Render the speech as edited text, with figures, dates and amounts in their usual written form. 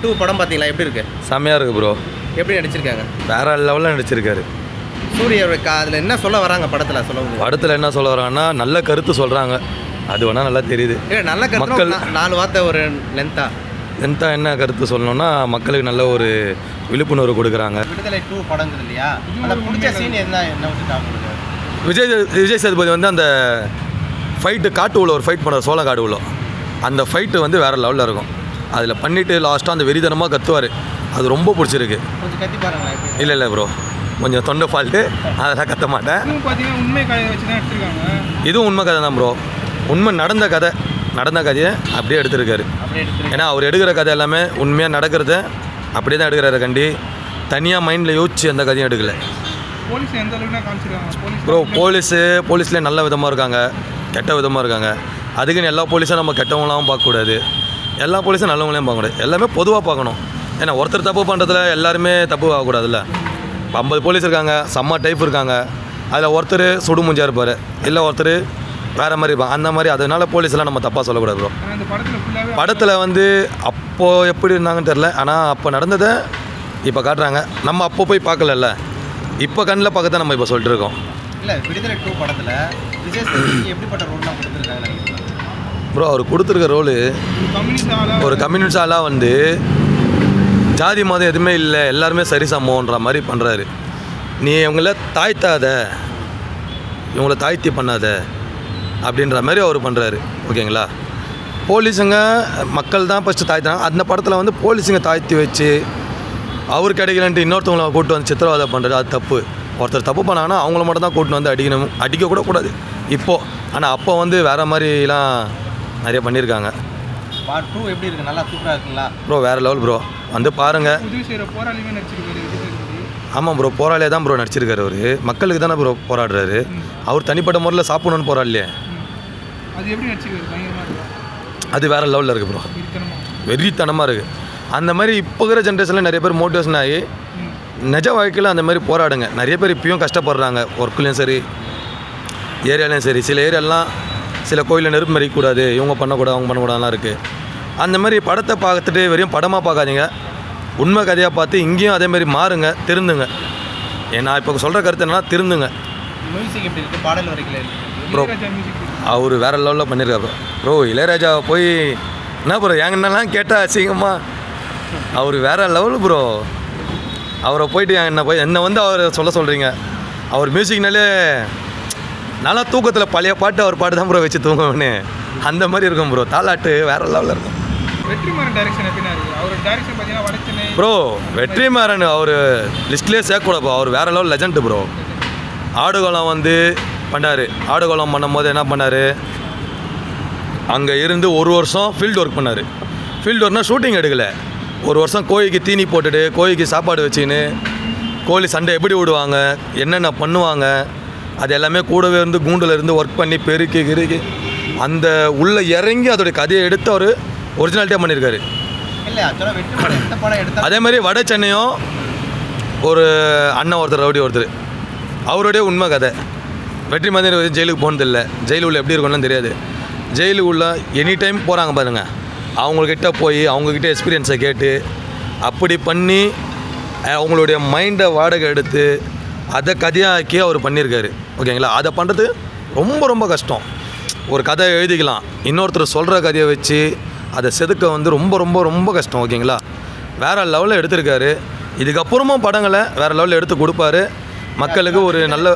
2 படம் பார்த்தீங்களா எப்படி இருக்கு? செம்மையாக இருக்குது ப்ரோ. எப்படி நடிச்சிருக்காங்க? வேற லெவலில் நடிச்சிருக்காரு. சூர்யாவுக்கு அதில் என்ன சொல்ல வராங்க படத்தில் சொல்ல முடியும்? படத்தில் என்ன சொல்ல வராங்கன்னா நல்ல கருத்து சொல்கிறாங்க. அது வேணால் நல்லா தெரியுது. இல்லை நல்ல மக்கள் 4 வார்த்தை ஒரு லென்த்தாக என்ன கருத்து சொல்லணும்னா மக்களுக்கு நல்ல ஒரு விழிப்புணர்வு கொடுக்குறாங்க. விடுதலை 2 படங்குது இல்லையா, அந்த பிடிச்ச சீன் என்ன வச்சுட்டாங்க? விஜய் சேதுபதி வந்து அந்த ஃபைட்டு காட்டு உள்ள ஒரு ஃபைட் பண்ணுற சோளக்காடு உள்ள அந்த ஃபைட்டு வந்து வேறு லெவலில் இருக்கும். அதில் பண்ணிவிட்டு லாஸ்ட்டாக அந்த வெறிதனமாக கத்துவார். அது ரொம்ப பிடிச்சிருக்கு. கொஞ்சம் கத்தி பாருங்களேன். இல்லை ப்ரோ, கொஞ்சம் தொண்டை ஃபால்ட்டு, அதெல்லாம் கத்த மாட்டேன். உண்மை கதை வச்சு தான் எடுத்துருக்காங்க. இதுவும் உண்மை கதை தான் ப்ரோ. உண்மை நடந்த கதையை அப்படியே எடுத்திருக்காரு. ஏன்னா அவர் எடுக்கிற கதை எல்லாமே உண்மையாக நடக்கிறத அப்படியே தான் எடுக்கிறாரு. கண்டி தனியாக மைண்டில் யோசிச்சு எந்த கதையும் எடுக்கலை. போலீஸ் எந்த அளவுக்கு காமிச்சிருக்காங்க ப்ரோ. போலீஸ்லேயே நல்ல விதமாக இருக்காங்க, கெட்ட விதமாக இருக்காங்க. அதுக்குன்னு எல்லா போலீஸும் நம்ம கெட்டவங்களாம் பார்க்கக்கூடாது, எல்லா போலீஸும் நல்லவங்களையும் பார்க்கக்கூடாது. எல்லாமே பொதுவாக பார்க்கணும். ஏன்னா ஒருத்தர் தப்பு பண்ணுறதுல எல்லாருமே தப்பு ஆகக்கூடாதுல்ல. 50 போலீஸ் இருக்காங்க, செம்ம டைப் இருக்காங்க. அதில் ஒருத்தர் சுடுமுஞ்சா இருப்பார், இல்லை ஒருத்தர் வேறு மாதிரி இருப்பாங்க. அந்த மாதிரி அதனால போலீஸ்லாம் நம்ம தப்பாக சொல்லக்கூடாது ப்ரோ. படத்தில் வந்து அப்போது எப்படி இருந்தாங்கன்னு தெரில, ஆனால் அப்போ நடந்ததை இப்போ காட்டுறாங்க. நம்ம அப்போ போய் பார்க்கலல்ல, இப்போ கண்ணில் பார்க்க நம்ம இப்போ சொல்லிட்டு இருக்கோம். இல்லை விடுதலை 2 படத்தில் விஜய் சேதுபதி எப்படிப்பட்ட ரோல்லாம் கொடுத்துருக்காங்க ப்ரோ? அவர் கொடுத்துருக்க ரோலு ஒரு கம்யூனிஸ்ட் ஆளாக வந்து ஜாதி மதம் எதுவுமே இல்லை, எல்லாருமே சரி சமம்ன்ற மாதிரி பண்ணுறாரு. நீ இவங்கள இவங்கள தாழ்த்தி பண்ணாத அப்படின்ற மாதிரி அவர் பண்ணுறாரு. ஓகேங்களா? போலீஸுங்க மக்கள் தான் ஃபஸ்ட்டு தாழ்த்தினாங்க. அந்த படத்தில் வந்து போலீஸுங்க தாழ்த்தி வச்சு அவர் கிடைக்கலன்ட்டு இன்னொருத்தவங்களை கூட்டு வந்து சித்திரவதை பண்ணுறது அது தப்பு. ஒருத்தர் தப்பு பண்ணாங்கன்னா அவங்கள மட்டும் தான் கூட்டின்னு வந்து அடிக்கக்கூட கூடாது இப்போது. ஆனால் அப்போ வந்து வேறு மாதிரிலாம் நிறைய பண்ணியிருக்காங்க. பார்ட் 2 எப்படி இருக்குது? நல்லா சூப்பராக இருக்குங்களா ப்ரோ? வேறு லெவல் ப்ரோ, வந்து பாருங்கள். ஆமாம் ப்ரோ, போராளியாக தான் ப்ரோ நடிச்சிருக்காரு. அவர் மக்களுக்கு தானே ப்ரோ போராடுறாரு. அவர் தனிப்பட்ட முறையில் சாப்பிடணுன்னு போராடலையே. அது வேறு லெவலில் இருக்குது ப்ரோ, வெறித்தனமாக இருக்குது. அந்த மாதிரி இப்போ இருக்கிற ஜென்ரேஷனில் நிறைய பேர் மோட்டிவேஷன் ஆகி நிஜ வாழ்க்கையில் அந்த மாதிரி போராடுங்க. நிறைய பேர் இப்பயும் கஷ்டப்படுறாங்க, ஒர்க்குலேயும் சரி ஏரியாலையும் சரி. சில ஏரியாலாம் சில கோயிலில் நெருப்பு மறிக்கக்கூடாது, இவங்க பண்ணக்கூடாது அவங்க பண்ணக்கூடாதுலாம் இருக்குது. அந்த மாதிரி படத்தை பார்த்துட்டு வெறும் படமாக பார்க்காதீங்க, உண்மை கதையாக பார்த்து இங்கேயும் அதேமாதிரி மாறுங்க, திருந்துங்க. நான் இப்போ சொல்கிற கருத்து என்னன்னா திருந்துங்க. மியூசிக் எப்படி இருக்குது? பாடல் வரைக்கும் ப்ரோ அவர் வேறு லெவலில் பண்ணியிருக்காரு ப்ரோ. இளையராஜாவை போய் என்ன ப்ரோ எங்கன்னெல்லாம் கேட்டால் அசிங்கம்மா, அவர் வேறு லெவலு ப்ரோ. அவரை போயிட்டு என்னை வந்து அவர் சொல்கிறீங்க. அவர் மியூசிக்னாலே நல்லா தூக்கத்தில் பழைய பாட்டு அவர் பாட்டு தான் ப்ரோ வச்சு தூங்குவேன்னு அந்த மாதிரி இருக்கும் ப்ரோ. தாலாட்டு வேறு லெவலில் இருக்கும். ப்ரோ வெற்றிமாறன் அவர் லிஸ்ட்லேயே சேர்க்கக்கூடாது. அவர் வேறு லெவல் லெஜண்ட் ப்ரோ. ஆடுகளம் வந்து பண்ணார். ஆடுகளம் பண்ணும்போது என்ன பண்ணார், அங்கே இருந்து 1 வருஷம் ஃபீல்டு ஒர்க் பண்ணார். ஃபீல்டு ஒர்க்னால் ஷூட்டிங் எடுக்கலை. 1 வருஷம் கோழிக்கு தீனி போட்டுட்டு கோழிக்கு சாப்பாடு வச்சுக்கின்னு கோழி சண்டை எப்படி விடுவாங்க, என்னென்ன பண்ணுவாங்க, அது எல்லாமே கூடவே இருந்து கூண்டில் இருந்து ஒர்க் பண்ணி பெருக்கி அந்த உள்ளே இறங்கி அதோடைய கதையை எடுத்து அவர் ஒரிஜினாலிட்டியாக பண்ணியிருக்காரு. அதே மாதிரி வட சென்னையும் ஒரு அண்ணன் ஒருத்தர் ரவுடி ஒருத்தர், அவருடைய உண்மை கதை. வெற்றி மாதிரி ஜெயிலுக்கு போனதில்லை, ஜெயிலு உள்ள எப்படி இருக்குன்னு தெரியாது. ஜெயிலு உள்ள எனி டைம் போகிறாங்க பாருங்கள், அவங்கக்கிட்ட போய் அவங்கக்கிட்ட எக்ஸ்பீரியன்ஸை கேட்டு அப்படி பண்ணி அவங்களுடைய மைண்டை வாடகை எடுத்து அதை கதையாக்கி அவர் பண்ணியிருக்காரு. ஓகேங்களா? அதை பண்ணுறது ரொம்ப ரொம்ப கஷ்டம். ஒரு கதை எழுதிக்கலாம், இன்னொருத்தர் சொல்கிற கதையை வச்சு அதை செதுக்க வந்து ரொம்ப ரொம்ப ரொம்ப கஷ்டம். ஓகேங்களா? வேறு லெவலில் எடுத்திருக்காரு. இதுக்கப்புறமும் படங்களை வேறு லெவலில் எடுத்து கொடுப்பாரு மக்களுக்கு. ஒரு நல்ல